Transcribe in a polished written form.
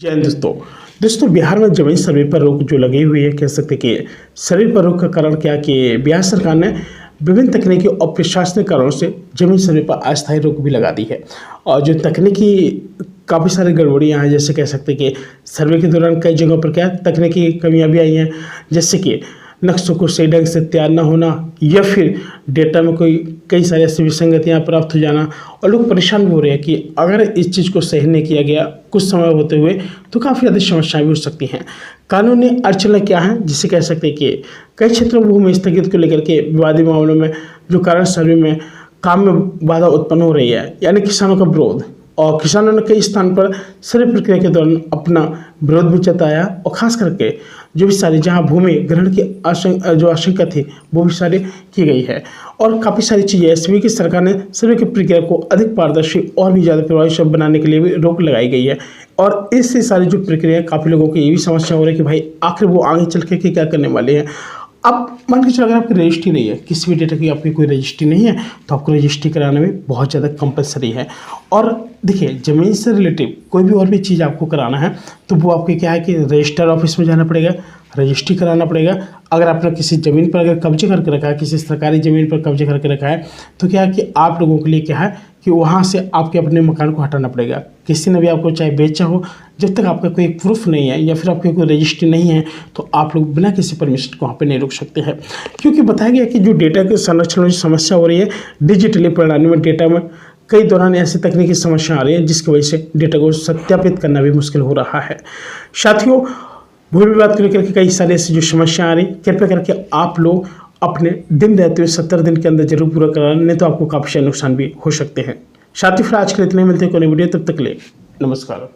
जय हिंद दोस्तों बिहार में जमीन सर्वे पर रोक जो लगी हुई है, कह सकते कि सर्वे पर रोक का कारण क्या कि बिहार सरकार ने विभिन्न तकनीकी और प्रशासनिक कारणों से जमीन सर्वे पर अस्थायी रोक भी लगा दी है। और जो तकनीकी काफ़ी सारी गड़बड़ियाँ हैं, जैसे कह सकते कि सर्वे के दौरान कई जगहों पर क्या तकनीकी कमियां भी आई हैं, जैसे कि नक्शों को सही ढंग से तैयार न होना या फिर डेटा में कई सारी ऐसी विसंगतियाँ प्राप्त हो जाना। और लोग परेशान भी हो रहे हैं कि अगर इस चीज़ को सही नहीं किया गया कुछ समय होते हुए तो काफ़ी ज़्यादा समस्याएं भी हो सकती हैं। कानूनी अड़चनें क्या हैं, जिसे कह सकते हैं कि कई क्षेत्रों में भूमि स्थगित को लेकर के विवादी मामलों में जो कारण सर्वे में काम में बाधा उत्पन्न हो रही है, यानी किसानों का विरोध। और किसानों ने कई स्थान पर सर्वे प्रक्रिया के दौरान अपना विरोध भी जताया और खास करके जो भी सारी जहां भूमि ग्रहण की आशंका थी वो भी सारी की गई है। और काफ़ी सारी चीज़ें ऐसी हुई कि सरकार ने सर्वे की प्रक्रिया को अधिक पारदर्शी और भी ज़्यादा प्रभावशाली बनाने के लिए भी रोक लगाई गई है। और इससे सारी जो प्रक्रिया काफ़ी लोगों की ये भी समस्या हो रही है कि भाई आखिर वो आगे चल के क्या करने वाले हैं। अब मान के चलो अगर आपकी रजिस्ट्री नहीं है, किसी भी डेटा की आपकी कोई रजिस्ट्री नहीं है, तो आपको रजिस्ट्री कराना भी बहुत ज़्यादा कंपलसरी है। और देखिए ज़मीन से रिलेटिव कोई भी और भी चीज़ आपको कराना है तो वो आपके क्या है कि रजिस्टर ऑफिस में जाना पड़ेगा, रजिस्ट्री कराना पड़ेगा। अगर आपने किसी ज़मीन पर अगर कब्जे करके रखा है, किसी सरकारी ज़मीन पर कब्जे करके रखा है, तो क्या है कि आप लोगों के लिए क्या है कि वहाँ से आपके अपने मकान को हटाना पड़ेगा। किसी ने भी आपको चाहे बेचा हो, जब तक आपका कोई प्रूफ नहीं है या फिर आपकी कोई रजिस्ट्री नहीं है तो आप लोग बिना किसी परमिशन को वहाँ पे नहीं रुक सकते हैं। क्योंकि बताया गया कि जो डेटा के संरक्षण में समस्या हो रही है, डिजिटली प्रणाली में डेटा में कई दौरान ऐसी तकनीकी समस्या आ रही है जिसकी वजह से डेटा को सत्यापित करना भी मुश्किल हो रहा है। साथियों, भूमि विवाद को लेकर के कई सारी ऐसी जो समस्या आ रही, कृपया करके आप लोग अपने दिन रहते हुए 70 दिन के अंदर जरूर पूरा कराना, नहीं तो आपको काफ़ी नुकसान भी हो सकते हैं। साथ ही फिर आज के लिए इतने मिलते हैं कोई वीडियो, तब तक के लिए नमस्कार।